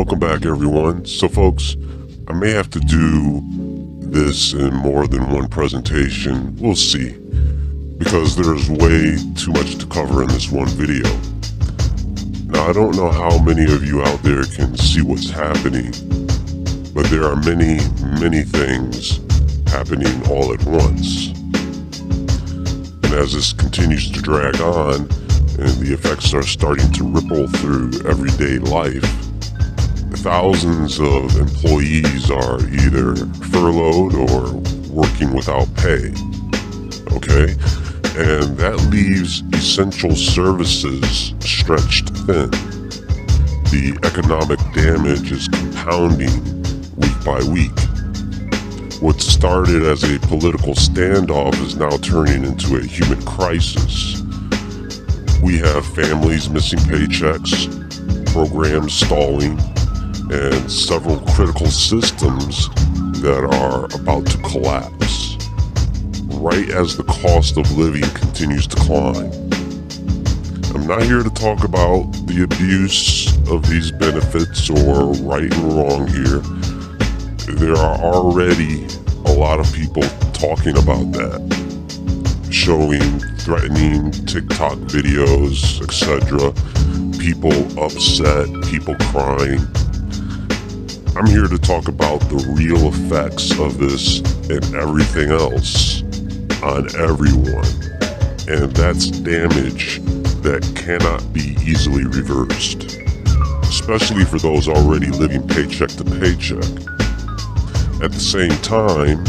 Welcome back, everyone. So, folks, I may have to do this in more than one presentation. We'll see, because there's way too much to cover in this one video. Now, I don't know how many of you out there can see what's happening, but there are many, many things happening all at once. And as this continues to drag on, and the effects are starting to ripple through everyday life, thousands of employees are either furloughed or working without pay, okay? And that leaves essential services stretched thin. The economic damage is compounding week by week. What started as a political standoff is now turning into a human crisis. We have families missing paychecks, programs stalling, and several critical systems that are about to collapse, right as the cost of living continues to climb. I'm not here to talk about the abuse of these benefits or right and wrong here. There are already a lot of people talking about that, showing threatening TikTok videos, etc. People upset, people crying. I'm here to talk about the real effects of this and everything else on everyone. And that's damage that cannot be easily reversed, especially for those already living paycheck to paycheck. At the same time,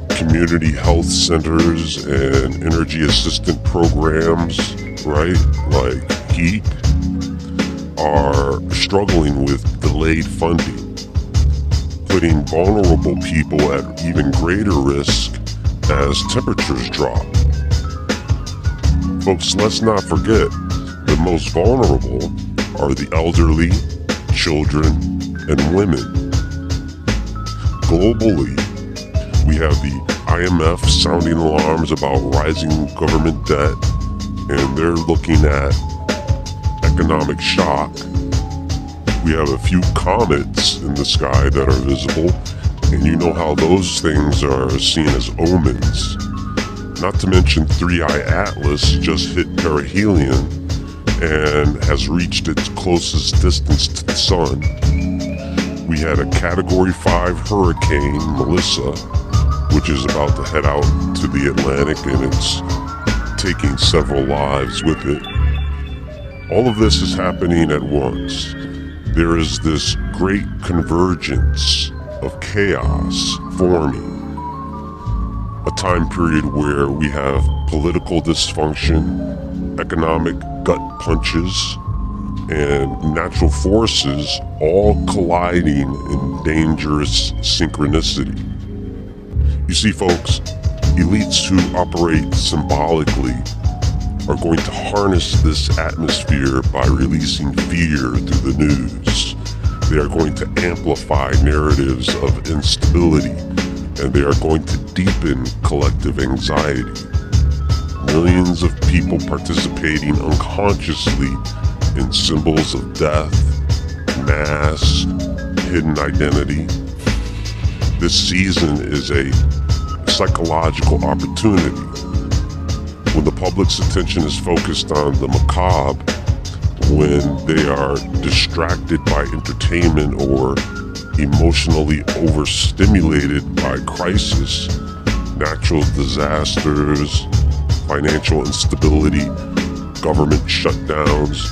community health centers and energy assistant programs, right, like HEAP, are struggling with delayed funding, putting vulnerable people at even greater risk as temperatures drop. Folks, let's not forget the most vulnerable are the elderly, children, and women. Globally, we have the IMF sounding alarms about rising government debt, and they're looking at economic shock. We have a few comets in the sky that are visible, and you know how those things are seen as omens. Not to mention 3i Atlas just hit perihelion and has reached its closest distance to the sun. We had a Category 5 hurricane, Melissa, which is about to head out to the Atlantic, and it's taking several lives with it. All of this is happening at once. There is this great convergence of chaos forming. A time period where we have political dysfunction, economic gut punches, and natural forces all colliding in dangerous synchronicity. You see, folks, elites who operate symbolically are going to harness this atmosphere by releasing fear through the news. They are going to amplify narratives of instability, and they are going to deepen collective anxiety. Millions of people participating unconsciously in symbols of death, mass, hidden identity. This season is a psychological opportunity. When the public's attention is focused on the macabre, when they are distracted by entertainment or emotionally overstimulated by crisis, natural disasters, financial instability, government shutdowns,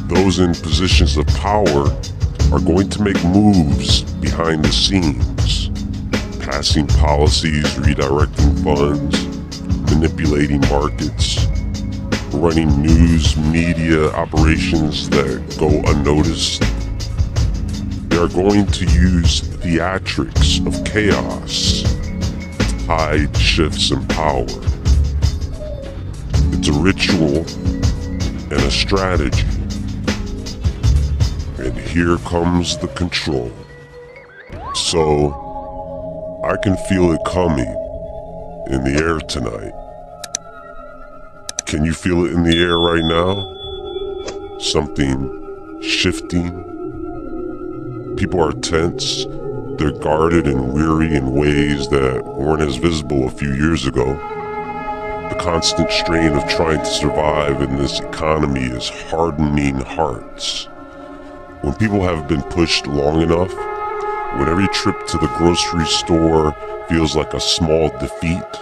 those in positions of power are going to make moves behind the scenes, passing policies, redirecting funds, manipulating markets, running news media operations that go unnoticed. They are going to use theatrics of chaos to hide shifts in power. It's a ritual and a strategy. And here comes the control. So, I can feel it coming in the air tonight. Can you feel it in the air right now? Something shifting, People are tense, they're guarded and weary in ways that weren't as visible a few years ago. The constant strain of trying to survive in this economy is hardening hearts. When people have been pushed long enough, when every trip to the grocery store feels like a small defeat,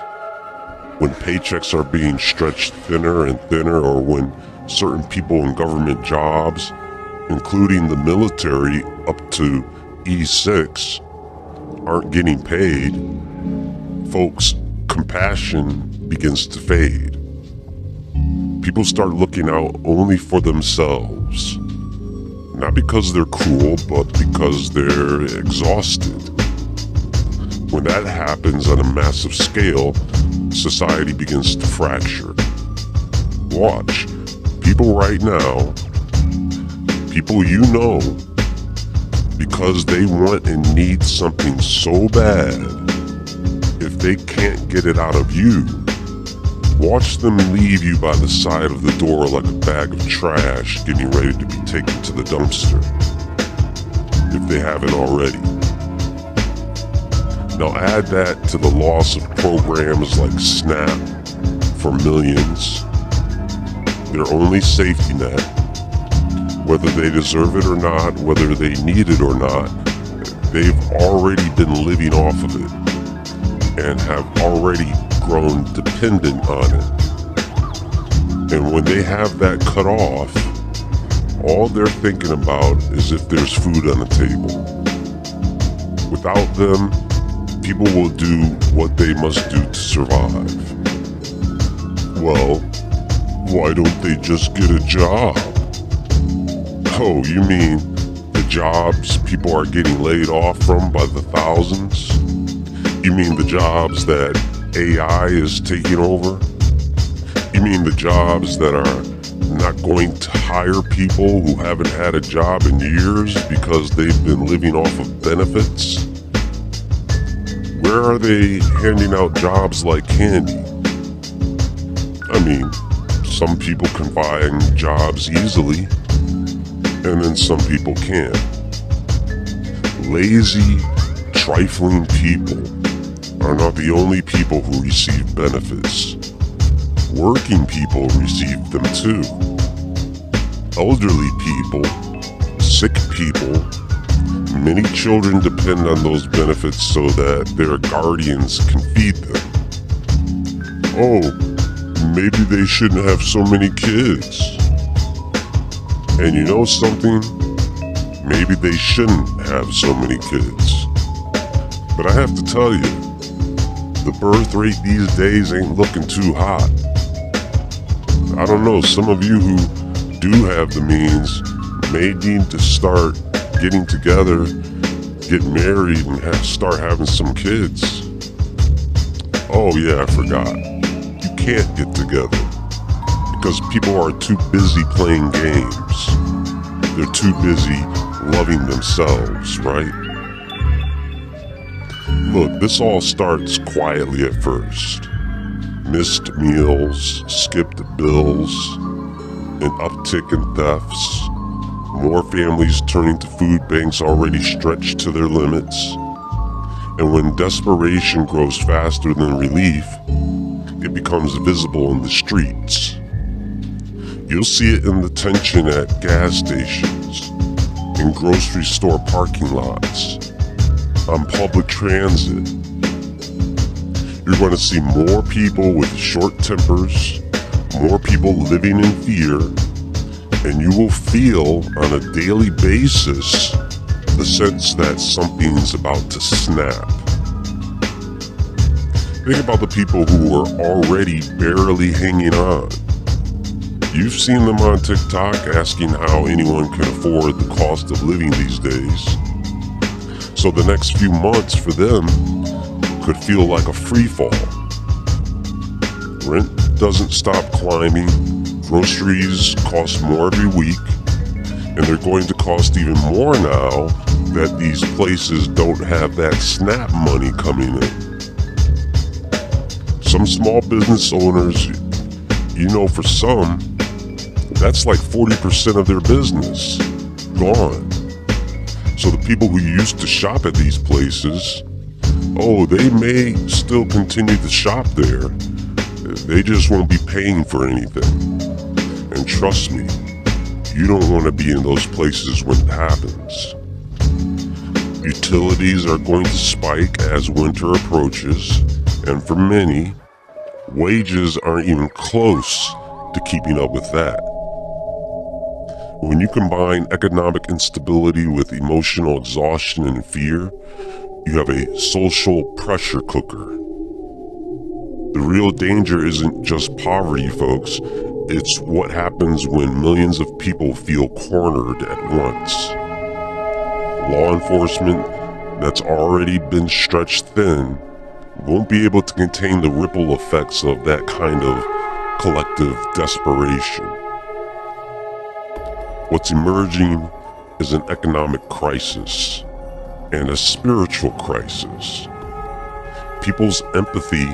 when paychecks are being stretched thinner and thinner, or when certain people in government jobs, including the military up to E6, aren't getting paid, folks, compassion begins to fade. People start looking out only for themselves. Not because they're cruel, but because they're exhausted. When that happens on a massive scale, society begins to fracture. Watch. People right now, people you know, because they want and need something so bad, if they can't get it out of you, watch them leave you by the side of the door like a bag of trash getting ready to be taken to the dumpster, if they haven't already. Now add that to the loss of programs like SNAP for millions, their only safety net. Whether they deserve it or not, whether they need it or not, they've already been living off of it and have already grown dependent on it. And when they have that cut off, all they're thinking about is if there's food on the table. Without them, people will do what they must do to survive. Well, why don't they just get a job? Oh, you mean the jobs people are getting laid off from by the thousands? You mean the jobs that AI is taking over? You mean the jobs that are not going to hire people who haven't had a job in years because they've been living off of benefits? Where are they handing out jobs like candy? I mean, some people can find jobs easily, and then some people can't. Lazy, trifling people are not the only people who receive benefits. Working people receive them too. Elderly people, sick people, many children depend on those benefits so that their guardians can feed them. Oh, maybe they shouldn't have so many kids. And you know something? Maybe they shouldn't have so many kids. But I have to tell you, the birth rate these days ain't looking too hot. I don't know, some of you who do have the means may need to start getting together, get married, and start having some kids. Oh yeah, I forgot. You can't get together because people are too busy playing games. They're too busy loving themselves, right? Look, this all starts quietly at first. Missed meals, skipped bills, an uptick in thefts, more families turning to food banks already stretched to their limits. And when desperation grows faster than relief, it becomes visible in the streets. You'll see it in the tension at gas stations, in grocery store parking lots, on public transit. You're going to see more people with short tempers, more people living in fear, and you will feel on a daily basis the sense that something's about to snap. Think about the people who are already barely hanging on. You've seen them on TikTok asking how anyone can afford the cost of living these days. So the next few months for them could feel like a free fall. Rent doesn't stop climbing, groceries cost more every week, and they're going to cost even more now that these places don't have that SNAP money coming in. Some small business owners, you know, for some, that's like 40% of their business gone. So the people who used to shop at these places, they may still continue to shop there. They just won't be paying for anything. And trust me, you don't want to be in those places when it happens. Utilities are going to spike as winter approaches, and for many, wages aren't even close to keeping up with that. When you combine economic instability with emotional exhaustion and fear, you have a social pressure cooker. The real danger isn't just poverty, folks. It's what happens when millions of people feel cornered at once. Law enforcement that's already been stretched thin won't be able to contain the ripple effects of that kind of collective desperation. What's emerging is an economic crisis and a spiritual crisis. People's empathy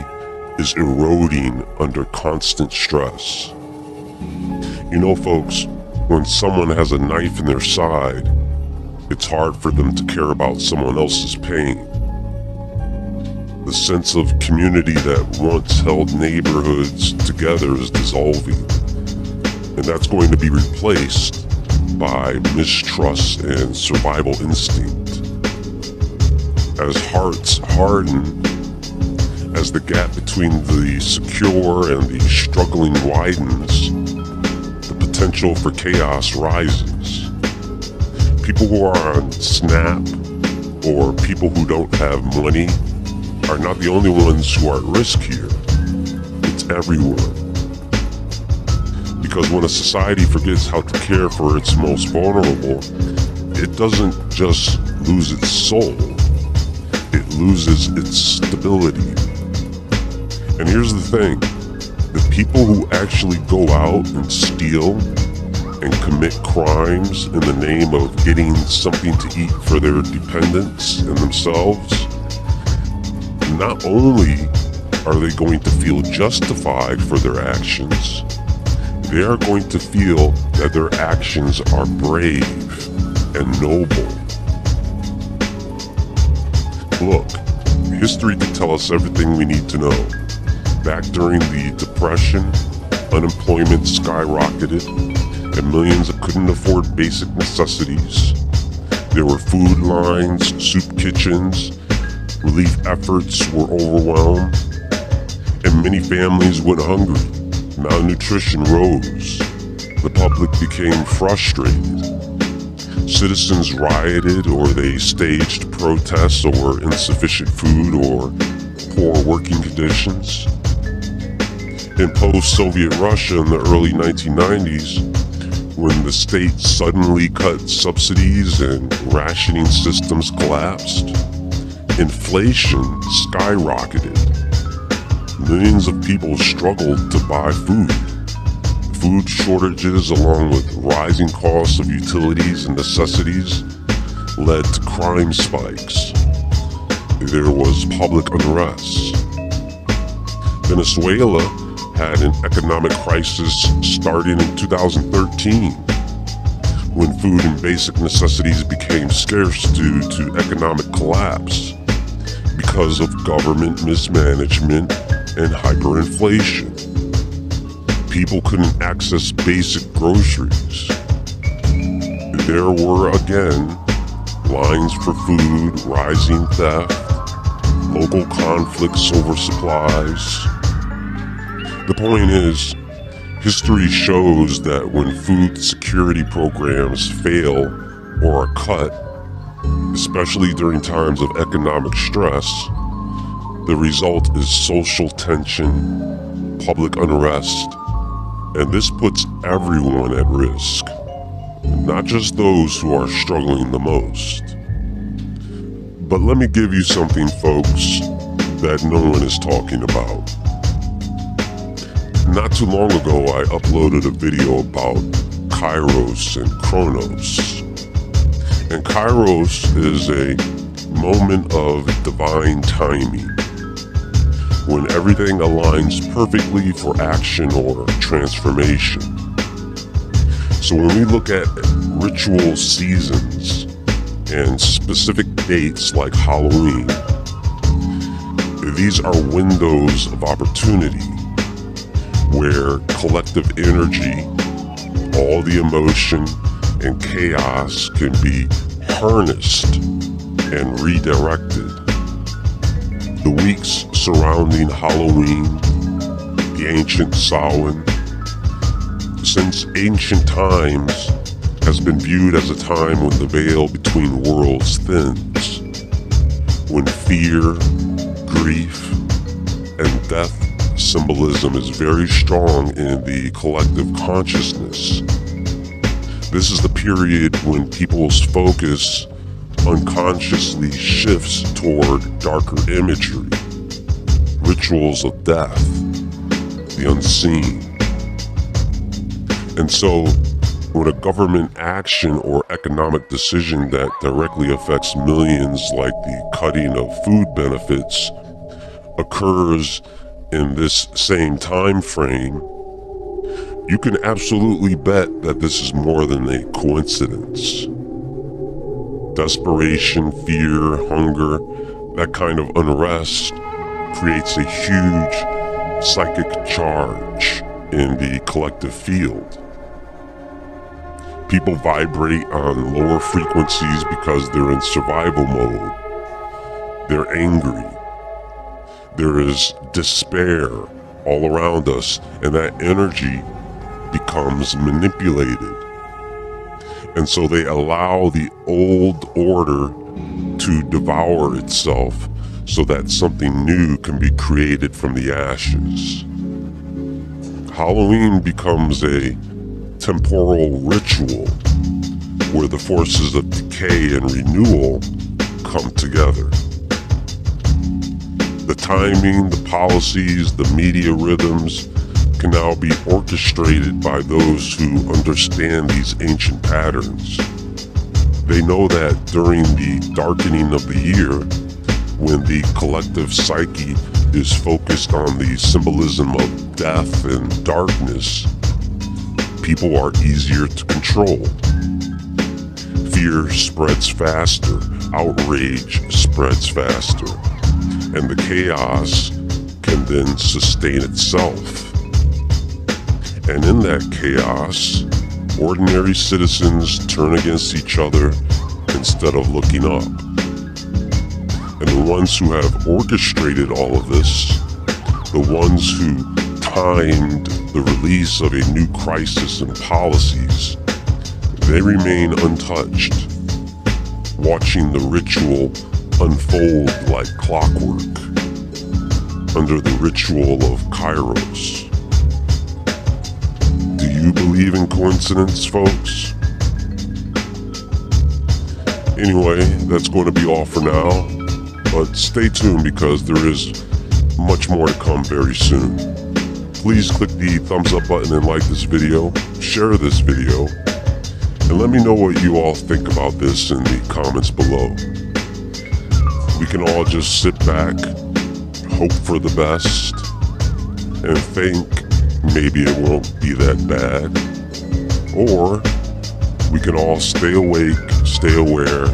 is eroding under constant stress. You know, folks, when someone has a knife in their side, it's hard for them to care about someone else's pain. The sense of community that once held neighborhoods together is dissolving, and that's going to be replaced by mistrust and survival instinct. As hearts harden, as the gap between the secure and the struggling widens, the potential for chaos rises. People who are on SNAP or people who don't have money are not the only ones who are at risk here. It's everyone. Because when a society forgets how to care for its most vulnerable, it doesn't just lose its soul, it loses its stability. And here's the thing, the people who actually go out and steal and commit crimes in the name of getting something to eat for their dependents and themselves, not only are they going to feel justified for their actions, they are going to feel that their actions are brave and noble. Look, history can tell us everything we need to know. Back during the Depression, unemployment skyrocketed, and millions couldn't afford basic necessities. There were food lines, soup kitchens, relief efforts were overwhelmed, and many families went hungry. Malnutrition rose. The public became frustrated. Citizens rioted, or they staged protests over insufficient food or poor working conditions. In post-Soviet Russia in the early 1990s, when the state suddenly cut subsidies and rationing systems collapsed, inflation skyrocketed. Millions of people struggled to buy food. Food shortages, along with rising costs of utilities and necessities, led to crime spikes. There was public unrest. Venezuela had an economic crisis starting in 2013, when food and basic necessities became scarce due to economic collapse because of government mismanagement and hyperinflation. People couldn't access basic groceries. There were again lines for food, rising theft, local conflicts over supplies. The point is, history shows that when food security programs fail or are cut, especially during times of economic stress, the result is social tension, public unrest, and this puts everyone at risk, not just those who are struggling the most. But let me give you something, folks, that no one is talking about. Not too long ago, I uploaded a video about Kairos and Chronos. And Kairos is a moment of divine timing, when everything aligns perfectly for action or transformation. So when we look at ritual seasons and specific dates like Halloween. These are windows of opportunity where collective energy, all the emotion and chaos can be harnessed and redirected. The weeks surrounding Halloween, the ancient Samhain, since ancient times has been viewed as a time when the veil between worlds thins, when fear, grief, and death symbolism is very strong in the collective consciousness. This is the period when people's focus unconsciously shifts toward darker imagery, rituals of death, the unseen. And so, when a government action or economic decision that directly affects millions, like the cutting of food benefits, occurs in this same time frame, you can absolutely bet that this is more than a coincidence. Desperation, fear, hunger, that kind of unrest creates a huge psychic charge in the collective field. People vibrate on lower frequencies because they're in survival mode. They're angry. There is despair all around us, and that energy becomes manipulated. And so they allow the old order to devour itself so that something new can be created from the ashes. Halloween becomes a temporal ritual where the forces of decay and renewal come together. The timing, the policies, the media rhythms can now be orchestrated by those who understand these ancient patterns. They know that during the darkening of the year, when the collective psyche is focused on the symbolism of death and darkness, people are easier to control. Fear spreads faster, outrage spreads faster, and the chaos can then sustain itself. And in that chaos, ordinary citizens turn against each other instead of looking up. And the ones who have orchestrated all of this, the ones who timed the release of a new crisis and policies, they remain untouched, watching the ritual unfold like clockwork under the ritual of Kairos. Do you believe in coincidence, folks? Anyway, that's going to be all for now, but stay tuned because there is much more to come very soon. Please click the thumbs up button and like this video, share this video, and let me know what you all think about this in the comments below. We can all just sit back, hope for the best, and think maybe it won't be that bad. Or we can all stay awake, stay aware,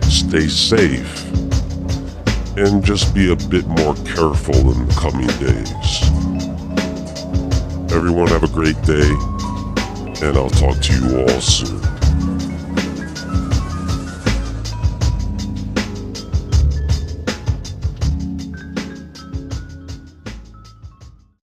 stay safe, and just be a bit more careful in the coming days. Everyone have a great day, and I'll talk to you all soon.